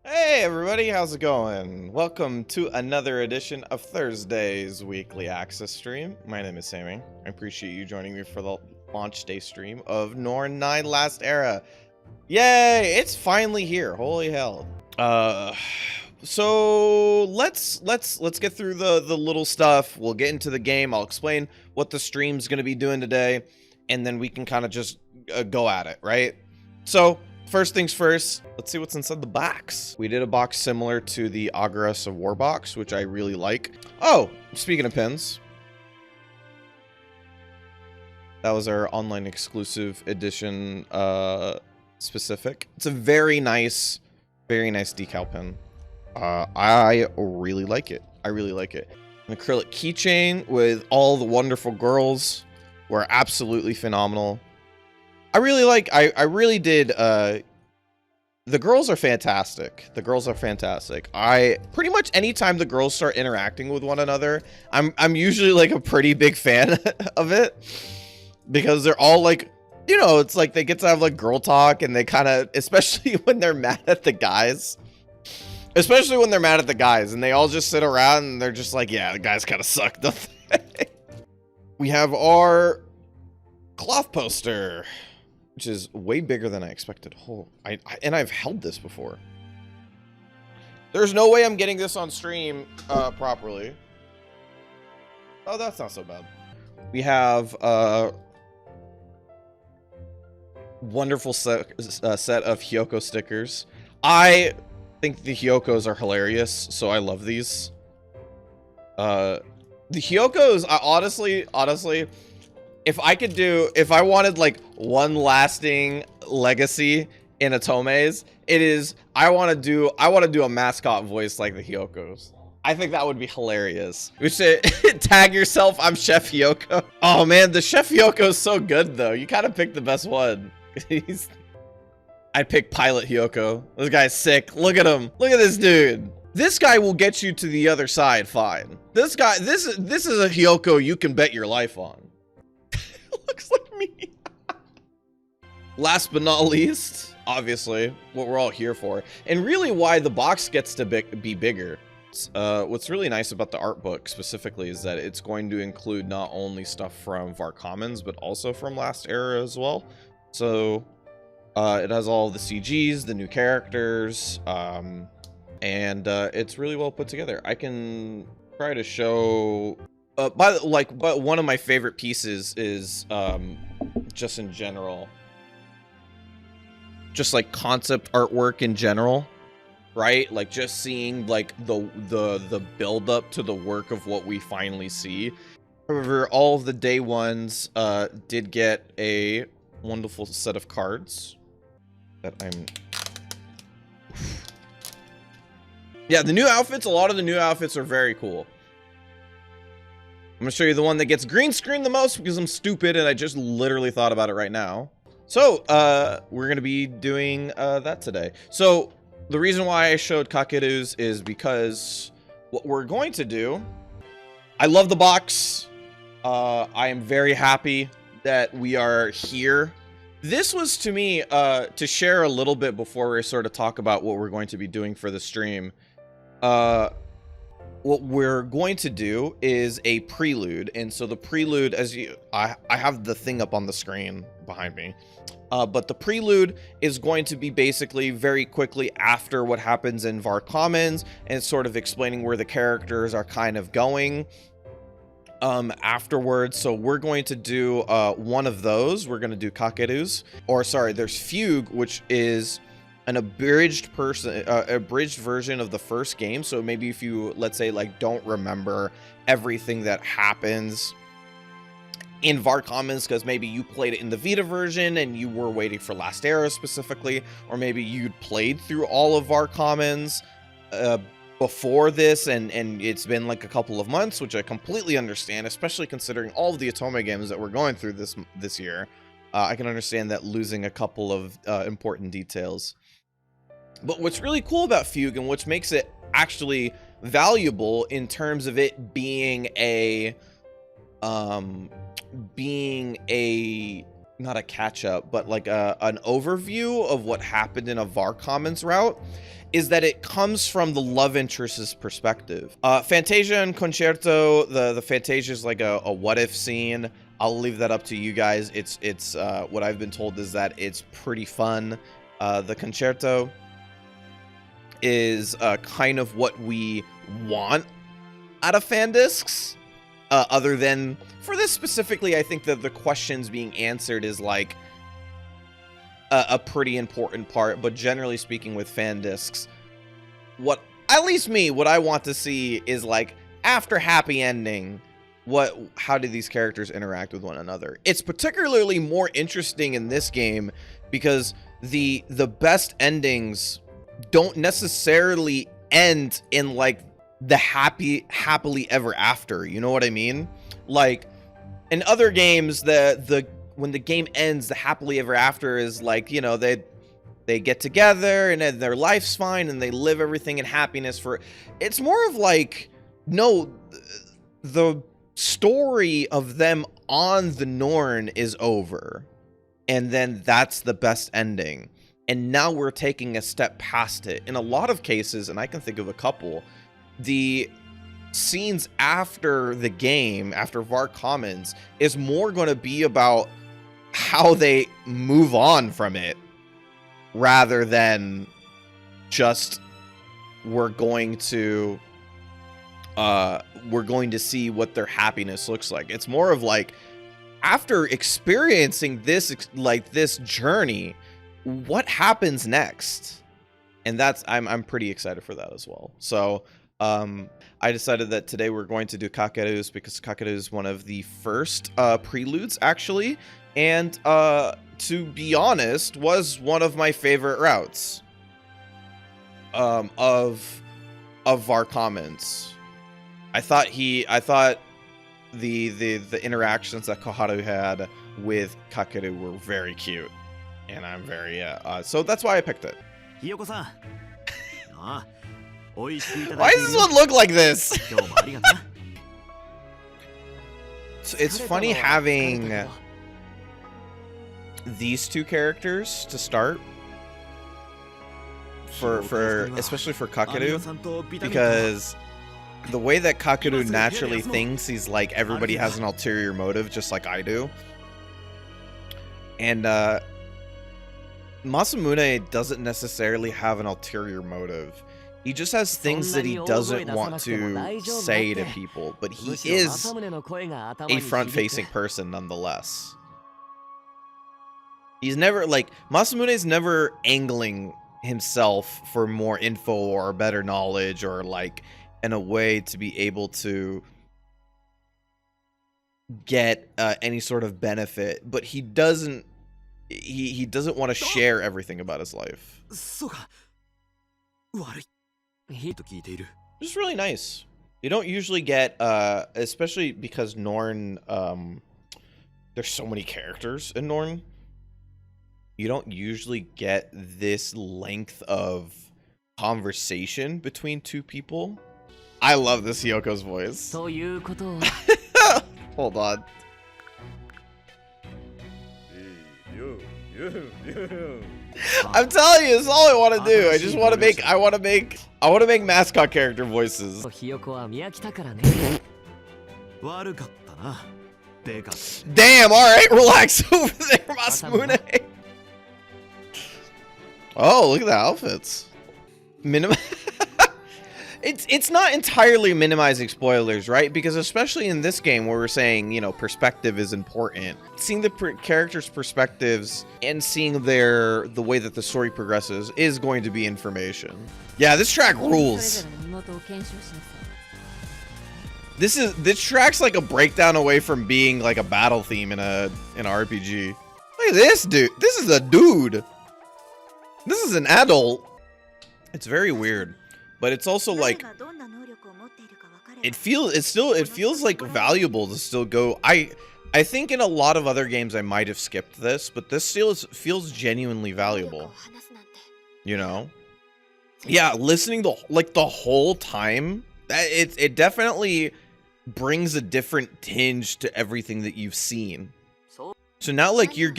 Hey everybody, how's it going? Welcome to another edition of Thursday's weekly Aksys stream. My name is Sami. I appreciate you joining me for the launch day stream of Norn9 Last Era. Yay! It's finally here. Holy hell. So let's get through the little stuff. We'll get into the game. I'll explain what the stream's going to be doing today, and then we can kind of just go at it, right? So first things first, let's see what's inside the box. We did a box similar to the Aksys of War box, which I really like. Oh, speaking of pins, that was our online exclusive edition specific. It's a very nice decal pin. I really like it. I really like it. An acrylic keychain with all the wonderful girls were absolutely phenomenal. I really did, the girls are fantastic. The girls are fantastic. I pretty much anytime the girls start interacting with one another, I'm usually like a pretty big fan of it, because they're all like, you know, it's like they get to have like girl talk, and they kind of, especially when they're mad at the guys, and they all just sit around and they're just like, yeah, the guys kind of suck, don't they? We have our cloth poster, which is way bigger than I expected. Oh, and I've held this before. There's no way I'm getting this on stream properly. Oh, that's not so bad. We have a wonderful set of Hyoko stickers. I think the Hyokos are hilarious, so I love these. The Hyokos, honestly, if I wanted like one lasting legacy in Atomes, it is I want to do a mascot voice like the Hyokos. I think that would be hilarious. We should tag yourself, I'm Chef Hyoko. Oh man, the Chef Hyoko is so good though. You kind of picked the best one. I'd pick Pilot Hyoko. This guy's sick. Look at him. Look at this dude. This guy will get you to the other side fine. This guy, this is a Hyoko you can bet your life on. Looks like me. Last but not least, obviously, what we're all here for, and really why the box gets to be bigger. What's really nice about the art book specifically is that it's going to include not only stuff from VAR Commons, but also from Last Era as well. So it has all the CGs, the new characters, and it's really well put together. I can try to show. But one of my favorite pieces is just in general, just like concept artwork in general, right? Like just seeing like the build up to the work of what we finally see. However, all of the day ones did get a wonderful set of cards that yeah, the new outfits, a lot of the new outfits are very cool. I'm gonna show you the one that gets green screened the most because I'm stupid and I just literally thought about it right now. So, we're gonna be doing that today. So, the reason why I showed Kakeru's is because what we're going to do, I love the box. I am very happy that we are here. This was to me, to share a little bit before we sort of talk about what we're going to be doing for the stream. What we're going to do is a prelude, and so the prelude, as I have the thing up on the screen behind me, but the prelude is going to be basically very quickly after what happens in VAR Commons, and sort of explaining where the characters are kind of going afterwards. So we're going to do one of those. We're going to do Kakeru's, or sorry, there's Fugue, which is an abridged version of the first game. So maybe if you, let's say, like, don't remember everything that happens in VAR Commons because maybe you played it in the Vita version and you were waiting for Last Era specifically, or maybe you'd played through all of VAR Commons before this, and it's been like a couple of months, which I completely understand, especially considering all of the Otome games that we're going through this year. I can understand that losing a couple of important details. But what's really cool about Fugue, and which makes it actually valuable in terms of it being a not a catch up, but like an overview of what happened in a VAR Commons route, is that it comes from the love interest's perspective. Fantasia and Concerto, the Fantasia is like a what if scene. I'll leave that up to you guys. It's what I've been told is that it's pretty fun. The Concerto is kind of what we want out of fan discs. Other than for this specifically, I think that the questions being answered is like a pretty important part. But generally speaking, with fan discs, what at least me, what I want to see is like after happy ending, how do these characters interact with one another? It's particularly more interesting in this game because the best endings don't necessarily end in like the happily ever after, you know what I mean? Like in other games, when the game ends, the happily ever after is like, you know, they get together and their life's fine and they live everything in happiness for. It's more of like, no, the story of them on the Norn is over, and then that's the best ending, and now we're taking a step past it. In a lot of cases, and I can think of a couple, the scenes after the game, after VAR Commons, is more going to be about how they move on from it rather than just we're going to see what their happiness looks like. It's more of like, after experiencing this journey, what happens next? And that's I'm pretty excited for that as well. So I decided that today we're going to do Kakeru's because Kakeru is one of the first preludes, actually, and to be honest, was one of my favorite routes of VAR Commons. I thought the interactions that Koharu had with Kakeru were very cute, and I'm very so that's why I picked it. Why does this one look like this? So it's funny having these two characters to start for especially for Kakeru, because the way that Kakeru naturally thinks, he's like, everybody has an ulterior motive, just like I do. And Masamune doesn't necessarily have an ulterior motive. He just has things that he doesn't want to say to people, but he is a front-facing person nonetheless. He's never, like, Masamune's never angling himself for more info or better knowledge or, like, in a way to be able to get any sort of benefit, but he doesn't want to share everything about his life. Just really nice. You don't usually get, especially because Norn, there's so many characters in Norn. You don't usually get this length of conversation between two people. I love this Hyoko's voice. Hold on. I'm telling you, this is all I want to do. I just want to make, I want to make mascot character voices. Damn, alright, relax over there, Masamune. Oh, look at the outfits. It's not entirely minimizing spoilers, right? Because especially in this game where we're saying, you know, perspective is important. Seeing the characters' perspectives and seeing the way that the story progresses is going to be information. Yeah, this track rules. This track's like a breakdown away from being like a battle theme in an RPG. Look at this dude. This is a dude. This is an adult. It's very weird. But it's also like, it feels like valuable to still go. I think in a lot of other games I might have skipped this, but this still feels genuinely valuable. You know? Yeah, listening the whole time, it definitely brings a different tinge to everything that you've seen. So now, like, you're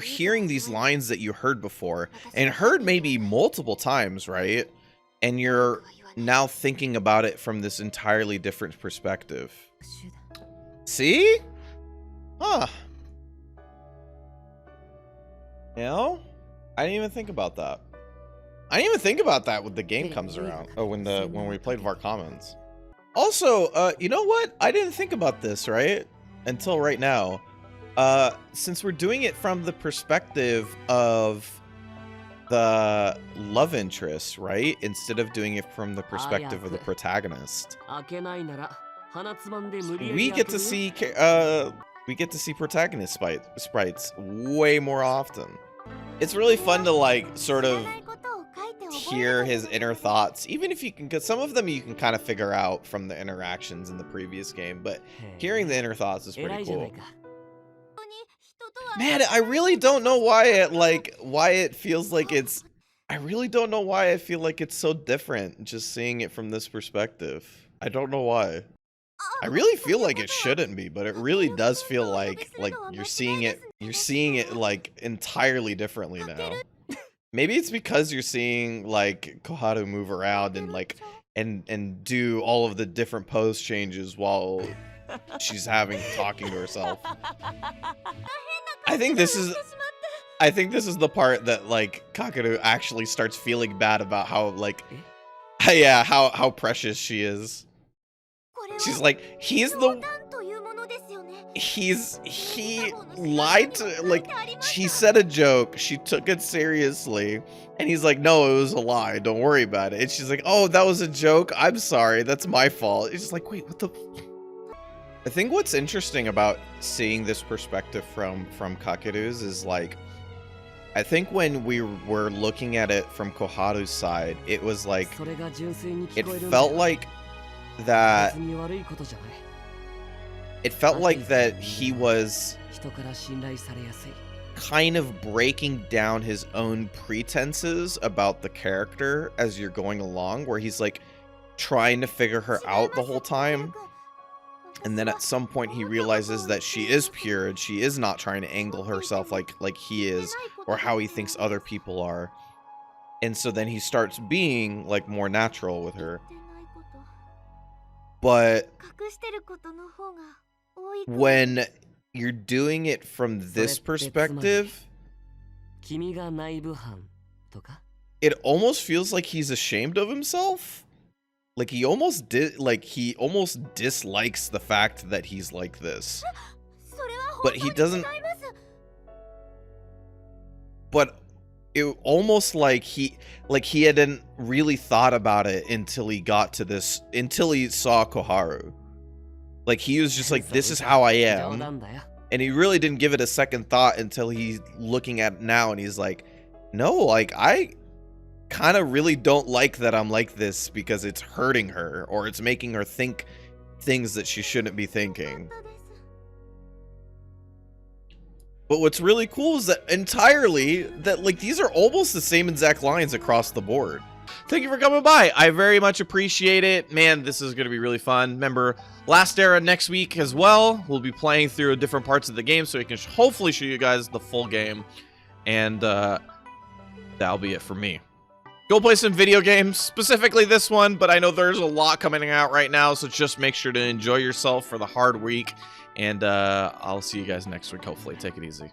hearing these lines that you heard before, and heard maybe multiple times, right? And you're now thinking about it from this entirely different perspective. See? Huh. You know? I didn't even think about that. I didn't even think about that when the game comes around. Oh, when we played VAR Commons. Also, you know what? I didn't think about this, right? Until right now. Since we're doing it from the perspective of the love interest, right? Instead of doing it from the perspective of the protagonist. We get to see protagonist sprites way more often. It's really fun to like sort of hear his inner thoughts, even if you can, because some of them you can kind of figure out from the interactions in the previous game, but hearing the inner thoughts is pretty cool. Man, I really don't know why it feels like it's, I really don't know why I feel like it's so different just seeing it from this perspective. I don't know why. I really feel like it shouldn't be, but it really does feel like you're seeing it like entirely differently now. Maybe it's because you're seeing like Koharu move around and like and do all of the different pose changes while she's talking to herself. I think this is the part that like Kakeru actually starts feeling bad about how like how precious she is. She's like, he lied to, like, she said a joke, she took it seriously, and he's like, no, it was a lie, don't worry about it. And she's like, oh, that was a joke, I'm sorry, that's my fault. It's just like, wait, what the? I think what's interesting about seeing this perspective from Kakeru's is like, I think when we were looking at it from Koharu's side, it was like, it felt like that he was kind of breaking down his own pretenses about the character as you're going along, where he's like trying to figure her out the whole time, and then at some point he realizes that she is pure and she is not trying to angle herself like he is, or how he thinks other people are, and so then he starts being like more natural with her. But when you're doing it from this perspective, it almost feels like he's ashamed of himself. Like he almost dislikes the fact that he's like this. But he doesn't. But it almost like he hadn't really thought about it until he got to this, until he saw Koharu. Like he was just like, this is how I am. And he really didn't give it a second thought until he's looking at it now and he's like, no, like I kind of really don't like that I'm like this because it's hurting her or it's making her think things that she shouldn't be thinking. But what's really cool is that like these are almost the same exact lines across the board. Thank you for coming by. I very much appreciate it. Man, this is going to be really fun. Remember, Last Era next week as well. We'll be playing through different parts of the game so we can hopefully show you guys the full game. And that'll be it for me. Go play some video games, specifically this one, but I know there's a lot coming out right now, so just make sure to enjoy yourself for the hard week. And I'll see you guys next week, hopefully. Take it easy.